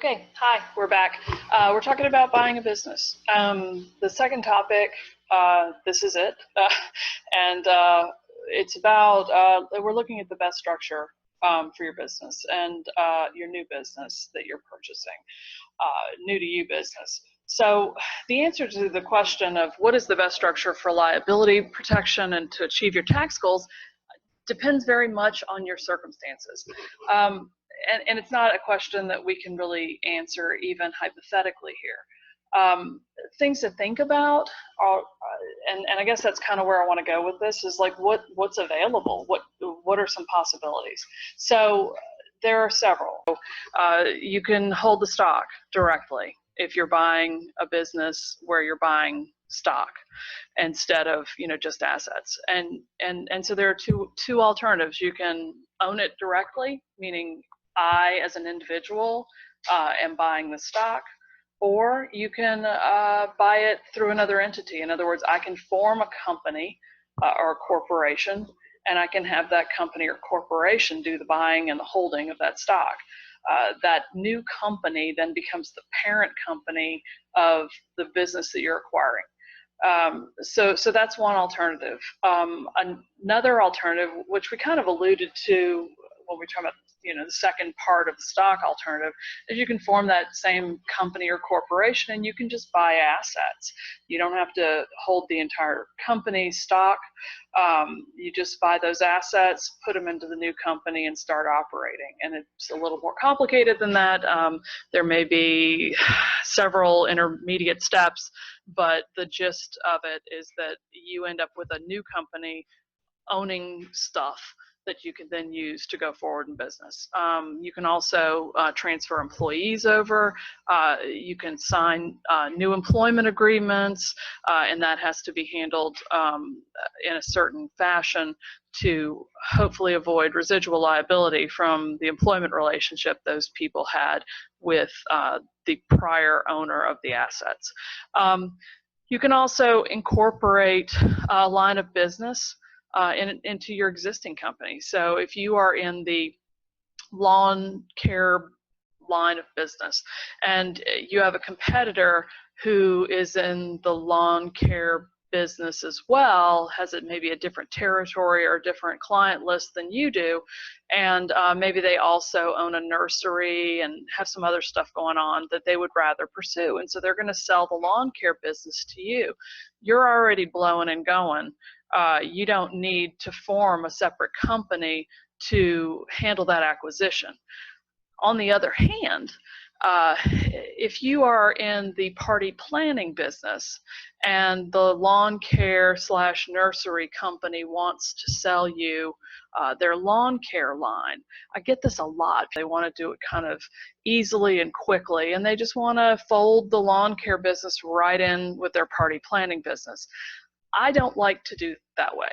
Okay, hi, we're back. We're talking about buying a business. The second topic, this is it, and it's about, we're looking at the best structure for your business and your new business that you're purchasing, new to you business. So the answer to the question of what is the best structure for liability protection and to achieve your tax goals depends very much on your circumstances. And it's not a question that we can really answer even hypothetically here. Things to think about are, and I guess that's kind of where I want to go with this, is like what's available, what are some possibilities. So there are several. You can hold the stock directly if you're buying a business where you're buying stock instead of just assets, and so there are two alternatives. You can own it directly, meaning I as an individual am buying the stock, or you can buy it through another entity. In other words, I can form a company or a corporation, and I can have that company or corporation do the buying and the holding of that stock. That new company then becomes the parent company of the business that you're acquiring. So that's one alternative. Another alternative, which we kind of alluded to when we talk about the second part of the stock alternative, is you can form that same company or corporation and you can just buy assets. You don't have to hold the entire company stock. You just buy those assets, put them into the new company, and start operating. And it's a little more complicated than that. There may be several intermediate steps, but the gist of it is that you end up with a new company owning stuff that you can then use to go forward in business. You can also transfer employees over. You can sign new employment agreements, and that has to be handled in a certain fashion to hopefully avoid residual liability from the employment relationship those people had with the prior owner of the assets. You can also incorporate a line of business into your existing company. So if you are in the lawn care line of business and you have a competitor who is in the lawn care business as well, has it maybe a different territory or a different client list than you do, and maybe they also own a nursery and have some other stuff going on that they would rather pursue, and so they're going to sell the lawn care business to you. You're already blowing and going. You don't need to form a separate company to handle that acquisition. On the other hand, if you are in the party planning business and the lawn care / nursery company wants to sell you their lawn care line, I get this a lot. They want to do it kind of easily and quickly, and they just want to fold the lawn care business right in with their party planning business. I don't like to do that way.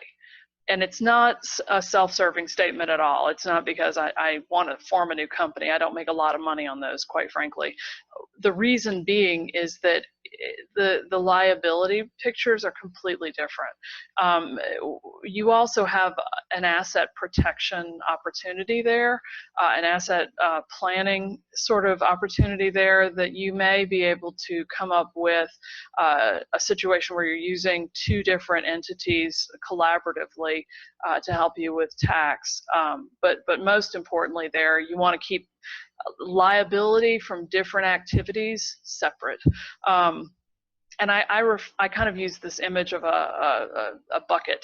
And it's not a self-serving statement at all. It's not because I want to form a new company. I don't make a lot of money on those, quite frankly. The reason being is that the liability pictures are completely different. You also have an asset protection opportunity there, an asset planning sort of opportunity there, that you may be able to come up with a situation where you're using two different entities collaboratively to help you with tax. But most importantly there, you want to keep liability from different activities separate. And I kind of use this image of a bucket,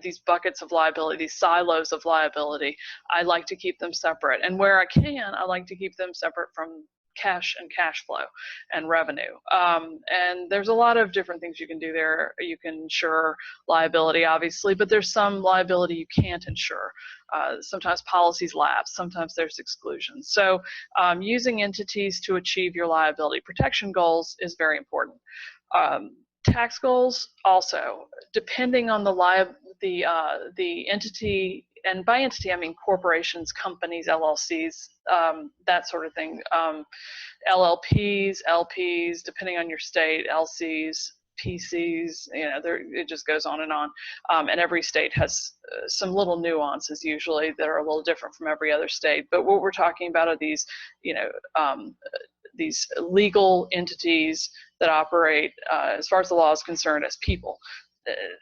these buckets of liability, these silos of liability. I like to keep them separate, and where I can, I like to keep them separate from cash and cash flow and revenue. And there's a lot of different things you can do there. You can insure liability, obviously, but there's some liability you can't insure. Sometimes policies lapse, sometimes there's exclusions. So using entities to achieve your liability protection goals is very important. Tax goals also, depending on the entity, and by entity I mean corporations, companies, L.L.C.s, that sort of thing. LLPs, LPs, depending on your state, L.C.s, PCs, it just goes on. And every state has some little nuances usually that are a little different from every other state. But what we're talking about are these, these legal entities that operate, as far as the law is concerned, as people.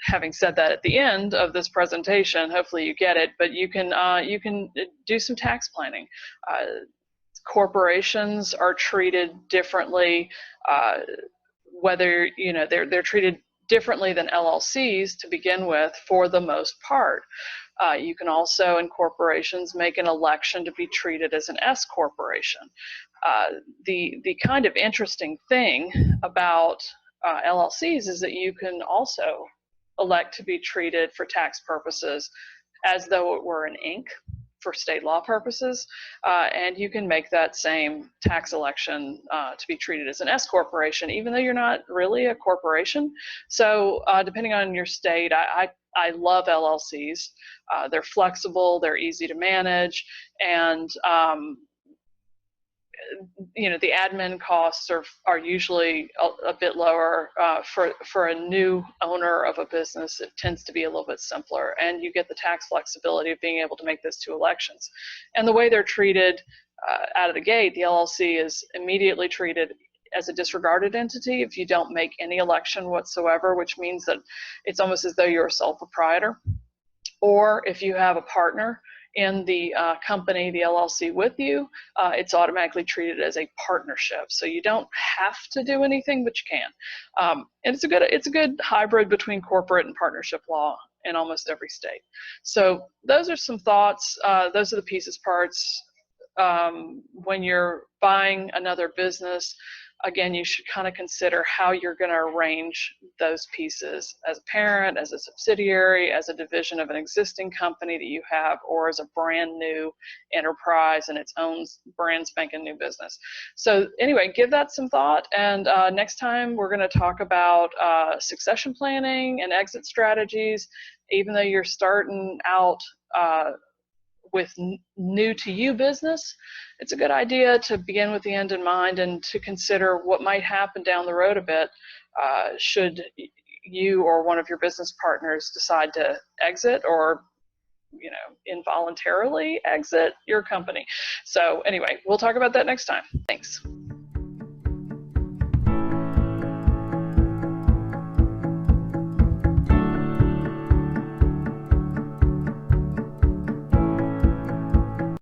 Having said that, at the end of this presentation, hopefully you get it, but you can do some tax planning. Corporations are treated differently, whether they're treated differently than LLCs to begin with for the most part. You can also, in corporations, make an election to be treated as an S corporation. The kind of interesting thing about LLCs is that you can also elect to be treated for tax purposes as though it were an Inc. for state law purposes, and you can make that same tax election to be treated as an S corporation, even though you're not really a corporation. So depending on your state, I love LLCs. They're flexible, they're easy to manage, and the admin costs are usually a bit lower. For a new owner of a business, it tends to be a little bit simpler, and you get the tax flexibility of being able to make those two elections. And the way they're treated out of the gate, the LLC is immediately treated as a disregarded entity if you don't make any election whatsoever, which means that it's almost as though you're a sole proprietor. Or if you have a partner in the company, the LLC with you, it's automatically treated as a partnership. So you don't have to do anything, but you can. And it's a good hybrid between corporate and partnership law in almost every state. So those are some thoughts. Those are the pieces, parts. When you're buying another business, again, you should kind of consider how you're going to arrange those pieces as a parent, as a subsidiary, as a division of an existing company that you have, or as a brand new enterprise and its own brand spanking new business. So anyway, give that some thought, and next time we're going to talk about succession planning and exit strategies. Even though you're starting out with new to you business, it's a good idea to begin with the end in mind and to consider what might happen down the road a bit should you or one of your business partners decide to exit or involuntarily exit your company. So anyway, we'll talk about that next time. Thanks.